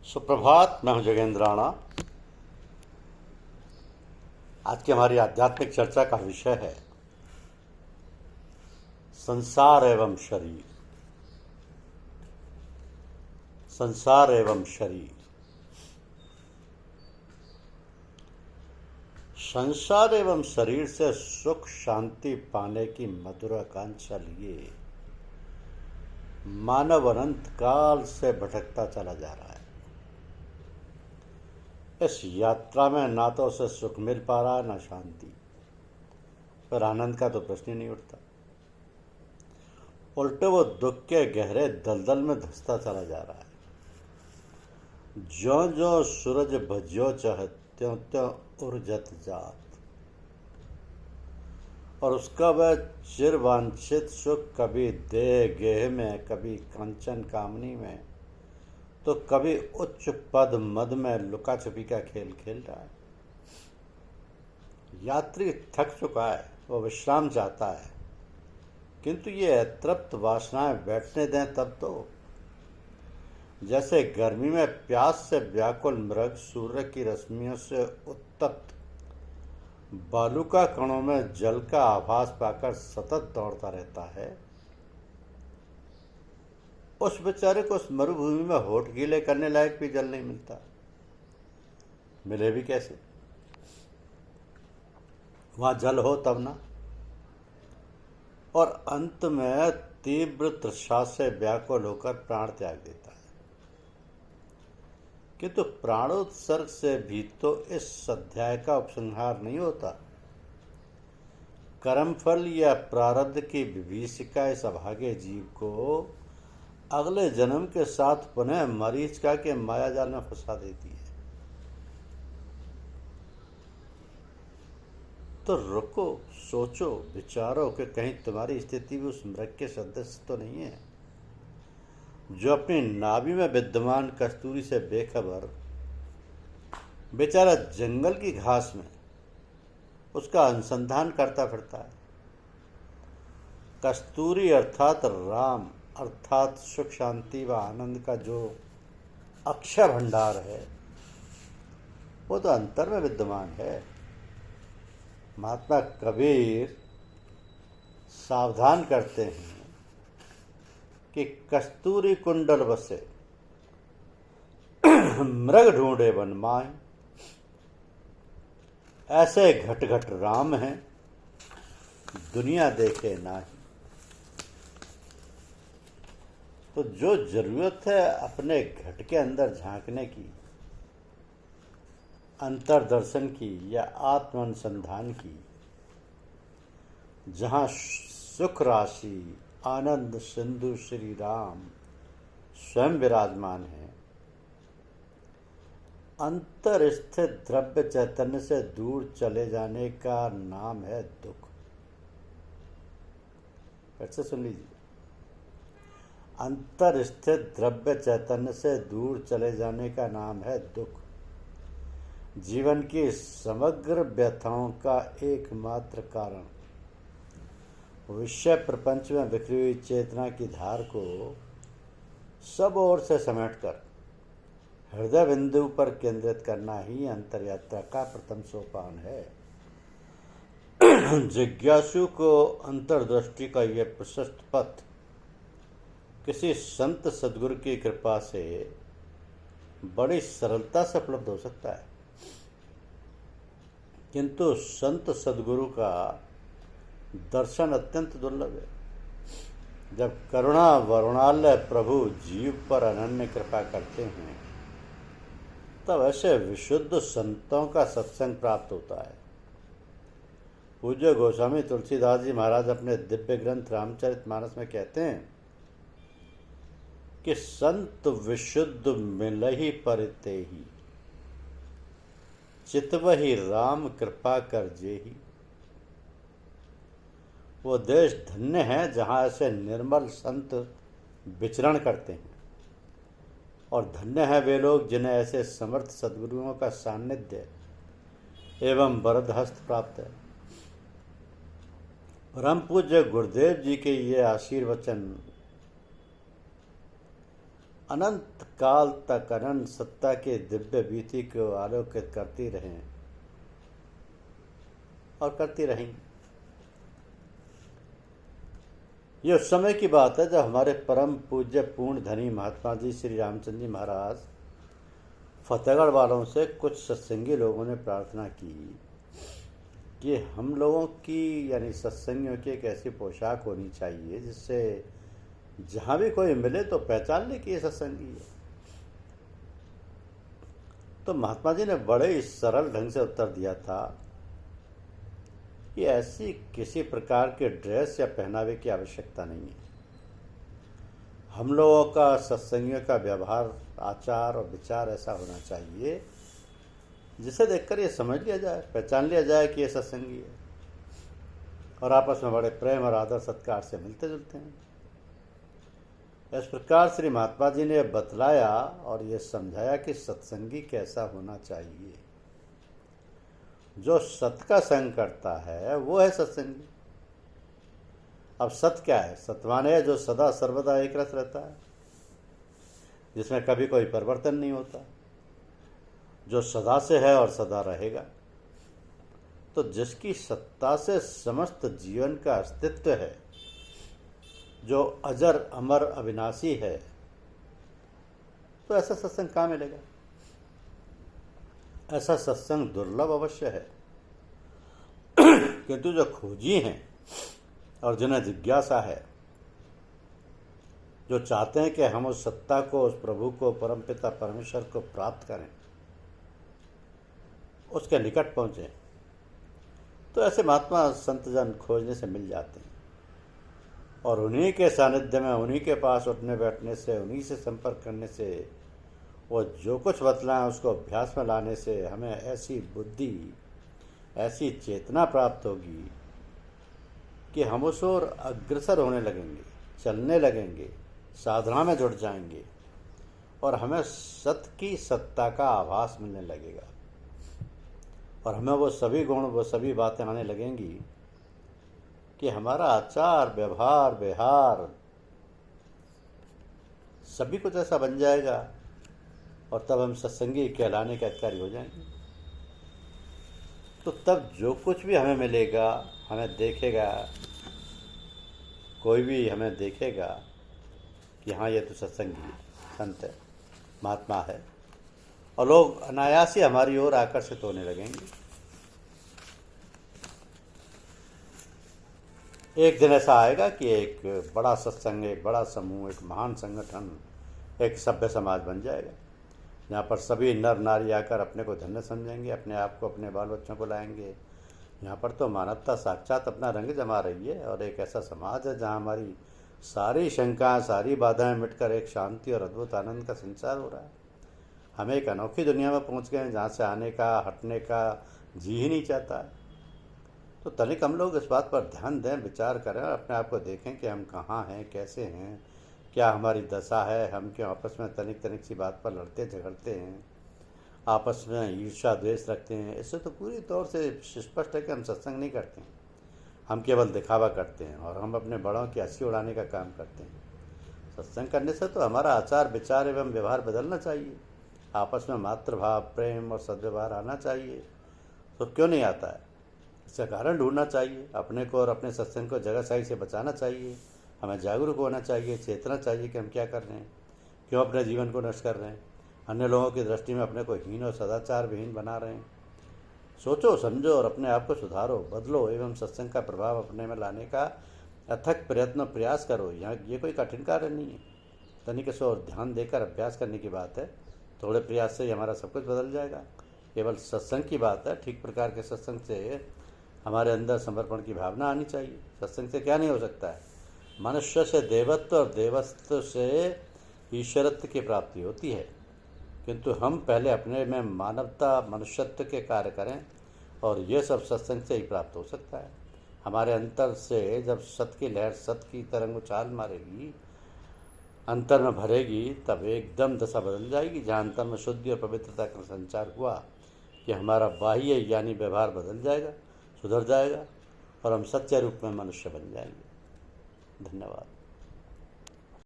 सुप्रभात। मैं हूं जगेंद्र राणा। आज की हमारी आध्यात्मिक चर्चा का विषय है संसार एवं शरीर। संसार एवं शरीर। संसार एवं शरीर से सुख शांति पाने की मधुर आकांक्षा लिए मानव अनंत काल से भटकता चला जा रहा है। इस यात्रा में ना तो उसे सुख मिल पा रहा है ना शांति, पर आनंद का तो प्रश्न ही नहीं उठता। उल्टे वो दुख के गहरे दलदल में धंसता चला जा रहा है। ज्यों ज्यों सूरज भज्यो चह त्यों त्यों उर्जत जात, और उसका वह चिर वांछित सुख कभी देह गेह में, कभी कंचन कामनी में, तो कभी उच्च पद मद में लुका छुपी का खेल खेल रहा है। यात्री थक चुका है, वो विश्राम चाहता है, किंतु ये अतृप्त वासनाएं बैठने दें तब तो। जैसे गर्मी में प्यास से व्याकुल मृग सूर्य की रश्मियों से उत्तप्त बालुका कणों में जल का आभास पाकर सतत दौड़ता रहता है, उस बेचारे को उस मरुभूमि में होठ गीले करने लायक भी जल नहीं मिलता। मिले भी कैसे? वहां जल हो तब ना। और अंत में तीव्र तृषा से व्याकुल होकर प्राण त्याग देता है। किंतु प्राणोत्सर्ग से भी तो इस अध्याय का उपसंहार नहीं होता। कर्मफल या प्रारब्ध की विभीषिका इस अभागे जीव को अगले जन्म के साथ पुनः मरीचिका के मायाजाल में फंसा देती है। तो रुको, सोचो, विचारो कि कहीं तुम्हारी स्थिति भी उस मृग के सदृश तो नहीं है, जो अपनी नाभि में विद्यमान कस्तूरी से बेखबर बेचारा जंगल की घास में उसका अनुसंधान करता फिरता है। कस्तूरी अर्थात राम, अर्थात सुख शांति व आनंद का जो अक्षय भंडार है, वो तो अंतर में विद्यमान है। महात्मा कबीर सावधान करते हैं कि कस्तूरी कुंडल बसे मृग ढूंढे वन माए, ऐसे घट घट राम हैं दुनिया देखे नाही। तो जो जरूरत है अपने घट के अंदर झांकने की, अंतर्दर्शन की या आत्म अनुसंधान की, जहाँ सुख राशि आनंद सिंधु श्री राम स्वयं विराजमान है, अंतर स्थित द्रव्य चैतन्य से दूर चले जाने का नाम है दुख। फिर से सुन लीजिए, अंतर स्थित द्रव्य चैतन्य से दूर चले जाने का नाम है दुख। जीवन की समग्र व्यथाओं का एकमात्र कारण विषय प्रपंच में बिखरी हुई चेतना की धार को सब ओर से समेटकर हृदय बिंदु पर केंद्रित करना ही अंतर यात्रा का प्रथम सोपान है। जिज्ञासु को अंतर्दृष्टि का यह प्रशस्त पथ किसी संत सद्गुरु की कृपा से बड़ी सरलता से उपलब्ध हो सकता है, किंतु संत सद्गुरु का दर्शन अत्यंत दुर्लभ है। जब करुणा वरुणालय प्रभु जीव पर अनन्य कृपा करते हैं, तब ऐसे विशुद्ध संतों का सत्संग प्राप्त होता है। पूज्य गोस्वामी तुलसीदास जी महाराज अपने दिव्य ग्रंथ रामचरितमानस में कहते हैं कि संत विशुद्ध मिलहि परिते ही, चितवहि राम कृपा कर जेहि। वो देश धन्य है जहाँ ऐसे निर्मल संत विचरण करते हैं, और धन्य है वे लोग जिन्हें ऐसे समर्थ सद्गुरुओं का सानिध्य एवं वरद हस्त प्राप्त है। परम पूज्य गुरुदेव जी के ये आशीर्वचन अनंत काल तक अनंत सत्ता के दिव्य बीती को आलोकित करती रहें और करती रहेंगी। ये उस समय की बात है जब हमारे परम पूज्य पूर्ण धनी महात्मा जी श्री रामचंद्र जी महाराज फतेहगढ़ वालों से कुछ सत्संगी लोगों ने प्रार्थना की कि हम लोगों की यानी सत्संगियों की एक ऐसी पोशाक होनी चाहिए जिससे जहाँ भी कोई मिले तो पहचान ले कि ये सत्संगी है। तो महात्मा जी ने बड़े ही सरल ढंग से उत्तर दिया था कि ऐसी किसी प्रकार के ड्रेस या पहनावे की आवश्यकता नहीं है। हम लोगों का सत्संगियों का व्यवहार, आचार और विचार ऐसा होना चाहिए जिसे देखकर ये समझ लिया जाए, पहचान लिया जाए कि ये सत्संगी है और आपस में बड़े प्रेम और आदर सत्कार से मिलते जुलते हैं। इस प्रकार श्री महात्मा जी ने बतलाया और ये समझाया कि सत्संगी कैसा होना चाहिए। जो सत का संग करता है वो है सत्संगी। अब सत क्या है? सत्वान है जो सदा सर्वदा एक रस रहता है, जिसमें कभी कोई परिवर्तन नहीं होता, जो सदा से है और सदा रहेगा। तो जिसकी सत्ता से समस्त जीवन का अस्तित्व है, जो अजर अमर अविनाशी है, तो ऐसा सत्संग कहाँ मिलेगा? ऐसा सत्संग दुर्लभ अवश्य है, किंतु जो खोजी हैं और जिन्हें जिज्ञासा है, जो चाहते हैं कि हम उस सत्ता को, उस प्रभु को, परमपिता परमेश्वर को प्राप्त करें, उसके निकट पहुँचें, तो ऐसे महात्मा संत जन खोजने से मिल जाते हैं और उन्हीं के सानिध्य में, उन्हीं के पास उठने बैठने से, उन्हीं से संपर्क करने से, वो जो कुछ बतलाएं उसको अभ्यास में लाने से हमें ऐसी बुद्धि, ऐसी चेतना प्राप्त होगी कि हम उस ओर अग्रसर होने लगेंगे, चलने लगेंगे, साधना में जुड़ जाएंगे और हमें सत की सत्ता का आभास मिलने लगेगा और हमें वो सभी गुण, वो सभी बातें आने लगेंगी कि हमारा आचार, व्यवहार, विहार सभी कुछ ऐसा बन जाएगा और तब हम सत्संगी कहलाने के अधिकारी हो जाएंगे। तो तब जो कुछ भी हमें मिलेगा, हमें देखेगा, कोई भी हमें देखेगा कि हाँ ये तो सत्संगी है, संत है, महात्मा है, और लोग अनायास ही हमारी ओर आकर्षित होने लगेंगे। एक दिन ऐसा आएगा कि एक बड़ा सत्संग, एक बड़ा समूह, एक महान संगठन, एक सभ्य समाज बन जाएगा, जहाँ पर सभी नर नारी आकर अपने को धन्य समझेंगे, अपने आप को, अपने बाल बच्चों को लाएंगे। यहाँ पर तो मानवता साक्षात अपना रंग जमा रही है और एक ऐसा समाज है जहाँ हमारी सारी शंकाएं, सारी बाधाएं मिटकर एक शांति और अद्भुत आनंद का संचार हो रहा है। हम एक अनोखी दुनिया में पहुँच गए हैं जहाँ से आने का, हटने का जी ही नहीं चाहता है। तो तनिक हम लोग इस बात पर ध्यान दें, विचार करें और अपने आप को देखें कि हम कहाँ हैं, कैसे हैं, क्या हमारी दशा है, हम क्यों आपस में तनिक तनिक सी बात पर लड़ते झगड़ते हैं, आपस में ईर्ष्या द्वेष रखते हैं। इससे तो पूरी तौर से स्पष्ट है कि हम सत्संग नहीं करते हैं, हम केवल दिखावा करते हैं और हम अपने बड़ों की हंसी उड़ाने का काम करते हैं। सत्संग करने से तो हमारा आचार, विचार एवं व्यवहार बदलना चाहिए, आपस में मातृभाव, प्रेम और सद्व्यवहार आना चाहिए। तो क्यों नहीं आता है? इसका कारण ढूंढना चाहिए। अपने को और अपने सत्संग को जगह सही से बचाना चाहिए। हमें जागरूक होना चाहिए, चेतना चाहिए कि हम क्या कर रहे हैं, क्यों अपने जीवन को नष्ट कर रहे हैं, अन्य लोगों की दृष्टि में अपने को हीन और सदाचार विहीन बना रहे हैं। सोचो, समझो और अपने आप को सुधारो, बदलो एवं सत्संग का प्रभाव अपने में लाने का अथक प्रयत्न, प्रयास करो। यहाँ ये कोई कठिन कार्य नहीं है, तनिक से और ध्यान देकर अभ्यास करने की बात है। थोड़े प्रयास से ही हमारा सब कुछ बदल जाएगा। केवल सत्संग की बात है। ठीक प्रकार के सत्संग से हमारे अंदर समर्पण की भावना आनी चाहिए। सत्संग से क्या नहीं हो सकता है? मनुष्य से देवत्व और देवत्व से ईश्वरत्व की प्राप्ति होती है, किंतु हम पहले अपने में मानवता, मनुष्यत्व के कार्य करें और ये सब सत्संग से ही प्राप्त हो सकता है। हमारे अंतर से जब सत्य की लहर, सत्य की तरंग उछाल मारेगी, अंतर में भरेगी, तब एकदम दशा बदल जाएगी। जहाँ अंतर में शुद्धि और पवित्रता का संचार हुआ कि हमारा बाह्य यानी व्यवहार बदल जाएगा, सुधर जाएगा और हम सच्चे रूप में मनुष्य बन जाएंगे। धन्यवाद।